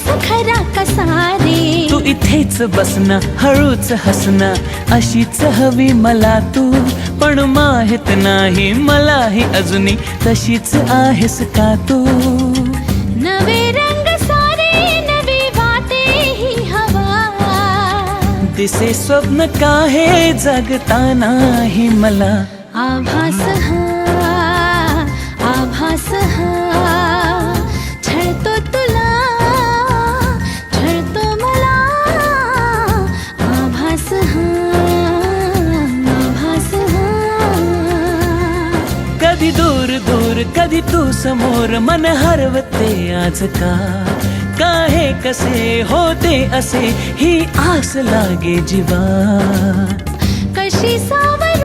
आहेस खरा कसा रे. तू इथेच बसना, हळूच हसना, अशीच हवी मला तू. पण माहित नाही मलाही अजूनही तशीच आहेस का तू. नवे रंग सारे नवी वाटे ही हवा. दिसे स्वप्न काहे जगतानाही मला. आभास हा आभास हा छळतो तुला छळतो मला. आभास हा आभास हा. कधी दूर दूर कधी तू समोर, मन हरवते आज का. काहे कसे होते असे ही आस लागे जीवा. कशी सावर